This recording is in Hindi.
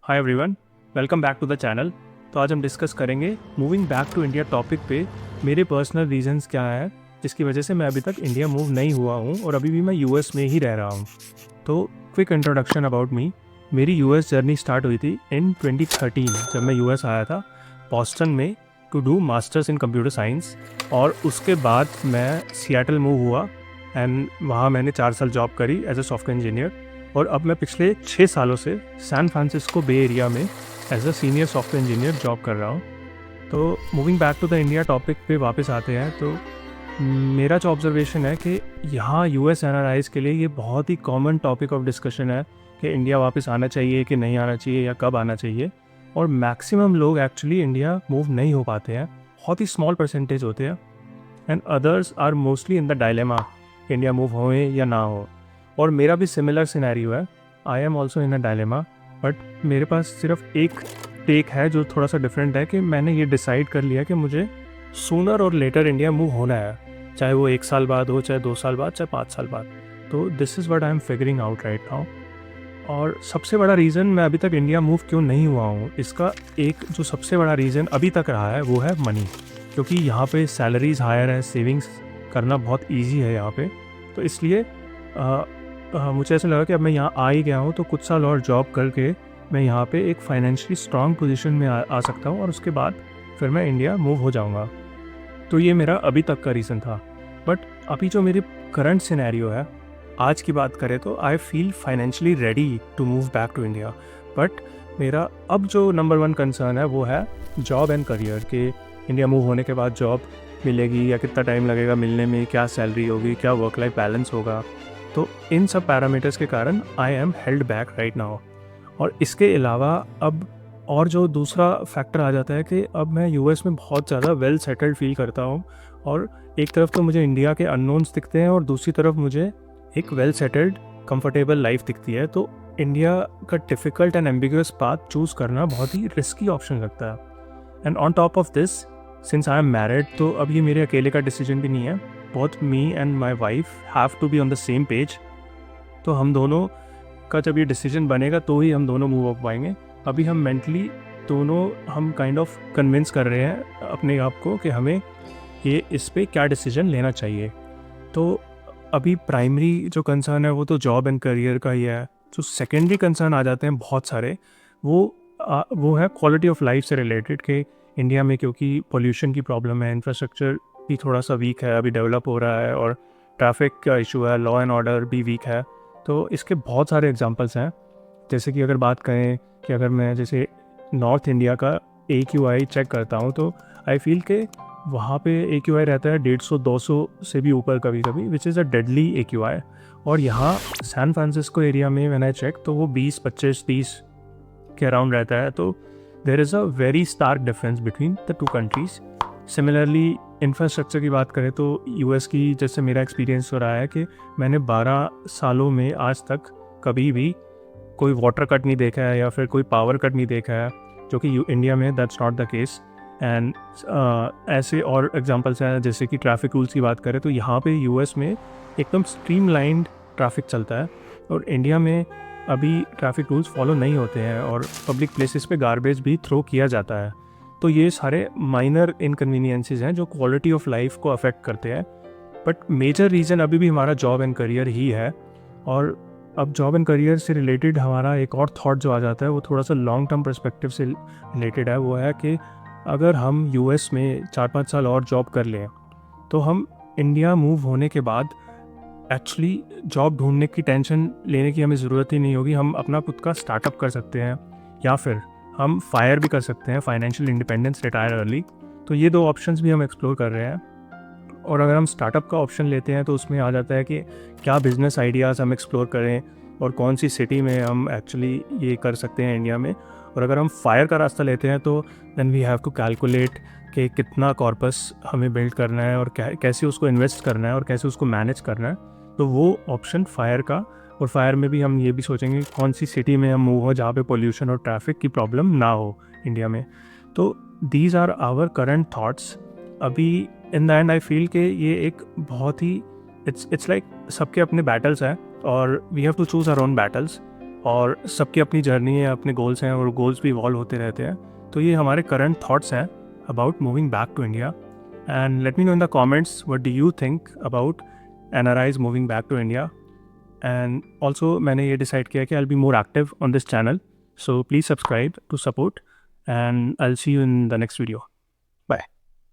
Hi everyone, welcome back to the channel. तो आज हम डिस्कस करेंगे moving back to India topic पे मेरे पर्सनल रीजंस क्या हैं जिसकी वजह से मैं अभी तक इंडिया मूव नहीं हुआ हूँ और अभी भी मैं यूएस में ही रह रहा हूँ। तो क्विक इंट्रोडक्शन अबाउट मी। मेरी यूएस जर्नी स्टार्ट हुई थी इन 2013 जब मैं यूएस आया था बॉस्टन में to do masters in computer science. और उसके बाद मैं सियाटल मूव हुआ एंड वहाँ मैंने 4 साल जॉब करी एज अ सॉफ्टवेयर इंजीनियर। और अब मैं पिछले 6 सालों से सैन फ्रांसिस्को बे एरिया में as a senior software engineer job कर रहा हूँ। तो moving back to the India topic पे वापस आते हैं तो मेरा जो ऑब्जर्वेशन है कि यहाँ यूएस एनआरआईज के लिए ये बहुत ही कॉमन टॉपिक ऑफ डिस्कशन है कि इंडिया वापस आना चाहिए कि नहीं आना चाहिए या कब आना चाहिए। और मैक्सिमम लोग एक्चुअली इंडिया मूव नहीं हो पाते हैं, बहुत ही स्मॉल परसेंटेज होते हैं and others are mostly in the dilemma India move होए या ना हो। और मेरा भी सिमिलर सिनेरियो है, I am also in a dilemma. But मेरे पास सिर्फ एक टेक है जो थोड़ा सा डिफरेंट है कि मैंने ये डिसाइड कर लिया कि मुझे सूनर और लेटर इंडिया मूव होना है, चाहे वो 1 साल बाद हो, चाहे 2 साल बाद, चाहे 5 साल बाद। तो this is what I am figuring out right now. और सबसे बड़ा रीज़न मैं अभी तक इंडिया मूव क्यों नहीं हुआ हूँ, इसका एक जो सबसे बड़ा रीज़न अभी तक रहा है वो है मनी। क्योंकि यहाँ पे सैलरीज हायर है, सेविंग्स करना बहुत ईजी है यहाँ पे। तो इसलिए मुझे ऐसा लगा कि अब मैं यहाँ आ ही गया हूँ तो कुछ साल और जॉब करके मैं यहाँ पे एक फाइनेंशियली स्ट्रॉन्ग पोजीशन में आ सकता हूँ और उसके बाद फिर मैं इंडिया मूव हो जाऊँगा। तो ये मेरा अभी तक का रीज़न था। बट अभी जो मेरी करंट सिनेरियो है, आज की बात करें तो I feel financially ready to move back to India. But मेरा अब जो नंबर 1 कंसर्न है वो है जॉब एंड करियर के। इंडिया मूव होने के बाद जॉब मिलेगी या कितना टाइम लगेगा मिलने में, क्या सैलरी होगी, क्या वर्क लाइफ बैलेंस होगा। तो इन सब पैरामीटर्स के कारण I am held back right now. और इसके अलावा अब और जो दूसरा फैक्टर आ जाता है कि अब मैं यूएस में बहुत ज़्यादा वेल सेटल्ड फील करता हूँ। और एक तरफ तो मुझे इंडिया के अननोन्स दिखते हैं और दूसरी तरफ मुझे एक वेल सेटल्ड कंफर्टेबल लाइफ दिखती है। तो इंडिया का difficult and ambiguous path choose करना बहुत ही रिस्की ऑप्शन लगता है। And on top of this, since I am married, तो अब ये मेरे अकेले का डिसीजन भी नहीं है। Both me and my wife have to be on the same page. तो हम दोनों का जब ये डिसीजन बनेगा तो ही हम दोनों मूव हो पाएंगे। अभी हम मेंटली दोनों हम काइंड ऑफ कन्विंस कर रहे हैं अपने आप को कि हमें ये इस पे क्या डिसीजन लेना चाहिए। तो अभी प्राइमरी जो कंसर्न है वो तो जॉब एंड करियर का ही है। जो सेकेंडरी कंसर्न आ जाते हैं बहुत सारे, वो है क्वालिटी ऑफ लाइफ से रिलेटेड कि इंडिया में क्योंकि पोल्यूशन की प्रॉब्लम है, इंफ्रास्ट्रक्चर भी थोड़ा सा वीक है, अभी डेवलप हो रहा है, और ट्रैफिक का इशू है, लॉ एंड ऑर्डर भी वीक है। तो इसके बहुत सारे एग्जांपल्स हैं। जैसे कि अगर बात करें कि अगर मैं जैसे नॉर्थ इंडिया का AQI चेक करता हूँ तो आई फील के वहाँ पे AQI रहता है 150-200 से भी ऊपर कभी कभी, which is a deadly AQI। और यहाँ सैन फ्रांसिस्को एरिया में मैंने चेक तो वो 20, 25, 30 के अराउंड रहता है। तो there is a very stark difference between the two countries. Similarly infrastructure की बात करें तो यूएस की, जैसे मेरा एक्सपीरियंस हो रहा है कि मैंने 12 सालों में आज तक कभी भी कोई वाटर कट नहीं देखा है या फिर कोई पावर कट नहीं देखा है, जो कि इंडिया में that's not the case. And ऐसे और एग्जांपल्स हैं। जैसे कि ट्रैफिक रूल्स की बात करें तो यहाँ पे यूएस में एकदम स्ट्रीमलाइंड ट्रैफिक चलता है और इंडिया में अभी ट्रैफिक रूल्स फॉलो नहीं होते हैं और पब्लिक प्लेसेस पे गार्बेज भी थ्रो किया जाता है। तो ये सारे माइनर इनकन्वीनियंसेस हैं जो क्वालिटी ऑफ लाइफ को अफेक्ट करते हैं। बट मेजर रीज़न अभी भी हमारा जॉब एंड करियर ही है। और अब जॉब एंड करियर से रिलेटेड हमारा एक और थॉट जो आ जाता है वो थोड़ा सा लॉन्ग टर्म पर्सपेक्टिव से रिलेटेड है। वो है कि अगर हम यूएस में 4-5 साल और जॉब कर लें तो हम इंडिया मूव होने के बाद एक्चुअली जॉब ढूंढने की टेंशन लेने की हमें ज़रूरत ही नहीं होगी। हम अपना खुद का स्टार्टअप कर सकते हैं या फिर हम फायर भी कर सकते हैं, फाइनेंशियल इंडिपेंडेंस, रिटायर अर्ली। तो ये 2 ऑप्शंस भी हम एक्सप्लोर कर रहे हैं। और अगर हम स्टार्टअप का ऑप्शन लेते हैं तो उसमें आ जाता है कि क्या बिज़नेस आइडियाज़ हम एक्सप्लोर करें और कौन सी सिटी में हम एक्चुअली ये कर सकते हैं इंडिया में। और अगर हम फायर का रास्ता लेते हैं तो then we have to calculate कि कितना कॉर्पस हमें बिल्ड करना है और कैसे उसको इन्वेस्ट करना है और कैसे उसको मैनेज करना है। तो वो ऑप्शन फायर का। और फायर में भी हम ये भी सोचेंगे कौन सी सिटी में हम मूव हो जहाँ पे पोल्यूशन और ट्रैफिक की प्रॉब्लम ना हो इंडिया में। तो these are our current thoughts. अभी in the end I feel कि ये एक बहुत ही इट्स लाइक सबके अपने बैटल्स हैं और we have to choose our own battles. और सबकी अपनी जर्नी है, अपने गोल्स हैं और गोल्स भी इवॉल्व होते रहते हैं। तो ये हमारे करंट थॉट्स हैं about moving back to India. And let me know in the comments what do you think about NRIs moving back to India. And also मैंने ये डिसाइड किया कि I will be more active on this channel, so please subscribe to support, and I will see you in the next video.